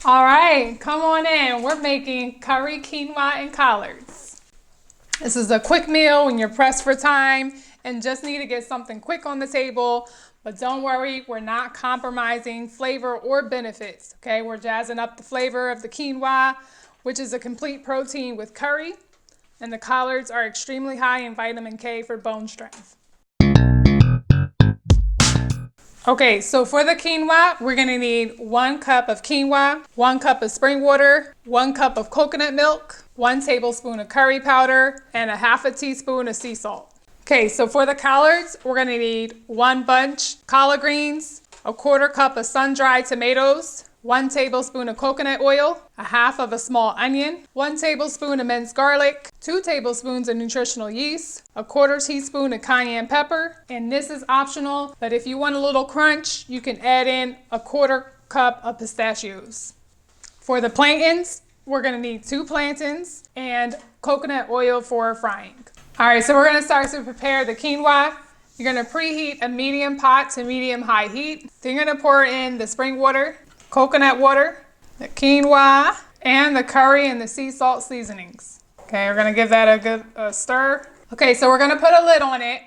All right, come on in. We're making curry quinoa and collards. This is a quick meal when you're pressed for time and just need to get something quick on the table. But don't worry, we're not compromising flavor or benefits, okay? We're jazzing up the flavor of the quinoa, which is a complete protein with curry, and the collards are extremely high in vitamin K for bone strength. Okay, so for the quinoa, we're gonna need 1 cup of quinoa, 1 cup of spring water, 1 cup of coconut milk, 1 tablespoon of curry powder, and a half a teaspoon of sea salt. Okay, so for the collards, we're gonna need 1 bunch collard greens, a 1/4 cup of sun-dried tomatoes, 1 tablespoon of coconut oil, a half of a small onion, 1 tablespoon of minced garlic, 2 tablespoons of nutritional yeast, a 1/4 teaspoon of cayenne pepper, and this is optional, but if you want a little crunch, you can add in a 1/4 cup of pistachios. For the plantains, we're gonna need 2 plantains and coconut oil for frying. All right, so we're gonna start to prepare the quinoa. You're gonna preheat a medium pot to medium high heat. Then you're gonna pour in the spring water, coconut water, the quinoa, and the curry and the sea salt seasonings. Okay, we're gonna give that a good stir. Okay, so we're gonna put a lid on it,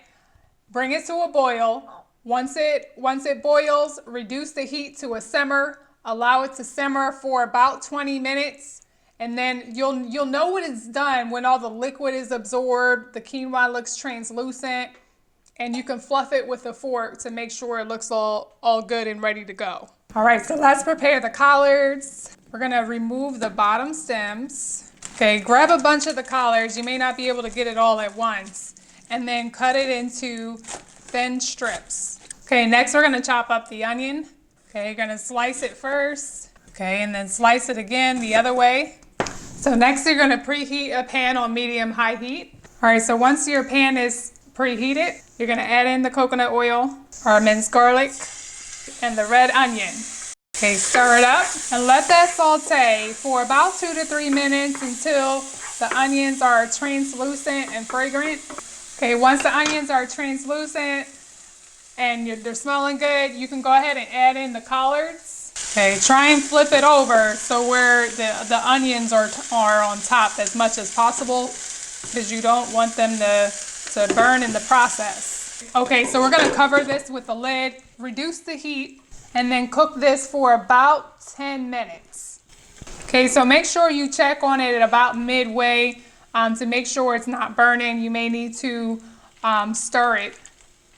bring it to a boil. Once it boils, reduce the heat to a simmer, allow it to simmer for about 20 minutes. And then you'll know when it's done when all the liquid is absorbed, the quinoa looks translucent, and you can fluff it with a fork to make sure it looks all good and ready to go. All right, so let's prepare the collards. We're gonna remove the bottom stems. Okay, grab a bunch of the collards. You may not be able to get it all at once. And then cut it into thin strips. Okay, next we're gonna chop up the onion. Okay, you're gonna slice it first. Okay, and then slice it again the other way. So next you're gonna preheat a pan on medium-high heat. All right, so once your pan is preheated, you're gonna add in the coconut oil, our minced garlic, and the red onion. Okay, stir it up and let that saute for about 2 to 3 minutes until the onions are translucent and fragrant. Okay, once the onions are translucent and they're smelling good, you can go ahead and add in the collards. Okay, try and flip it over so where the onions are on top as much as possible because you don't want them to burn in the process. Okay, so we're gonna cover this with the lid, reduce the heat, and then cook this for about 10 minutes. Okay, so make sure you check on it at about midway to make sure it's not burning. You may need to stir it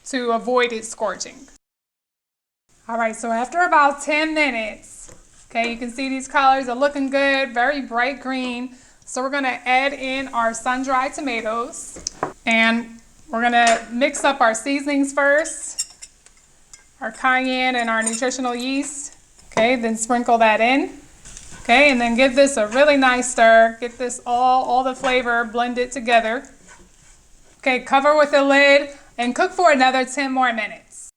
to avoid it scorching. All right, so after about 10 minutes, okay, you can see these collards are looking good, very bright green. So we're gonna add in our sun-dried tomatoes and we're gonna mix up our seasonings first, our cayenne and our nutritional yeast. Okay, then sprinkle that in. Okay, and then give this a really nice stir. Get this all the flavor blended together. Okay, cover with a lid and cook for another 10 more minutes.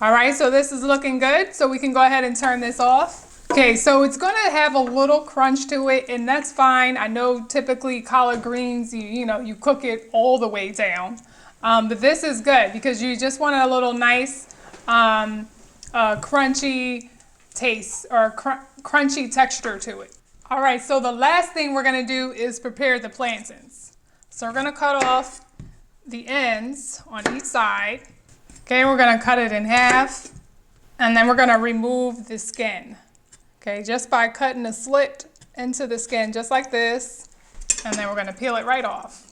All right, so this is looking good, so we can go ahead and turn this off. Okay, so it's gonna have a little crunch to it, and that's fine. I know typically collard greens, you cook it all the way down, but this is good because you just want a little nice crunchy taste or crunchy texture to it. All right, so the last thing we're gonna do is prepare the plantains. So we're gonna cut off the ends on each side. Okay, we're gonna cut it in half and then we're gonna remove the skin. Okay, just by cutting a slit into the skin just like this, and then we're gonna peel it right off.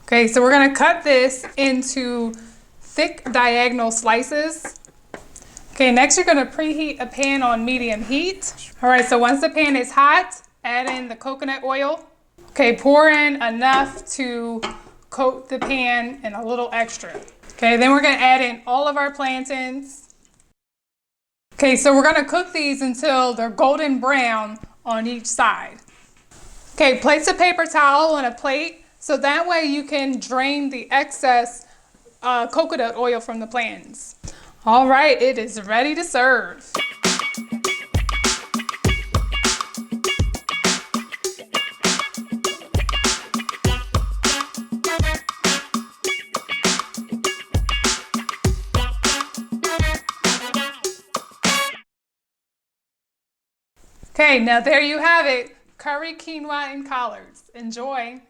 Okay, so we're gonna cut this into thick diagonal slices. Okay, next you're gonna preheat a pan on medium heat. All right, so once the pan is hot, add in the coconut oil. Okay, pour in enough to coat the pan and a little extra. Okay, then we're gonna add in all of our plantains. Okay, so we're gonna cook these until they're golden brown on each side. Okay, place a paper towel on a plate so that way you can drain the excess coconut oil from the plantains. All right, it is ready to serve. Okay, now there you have it. Curry quinoa and collards. Enjoy.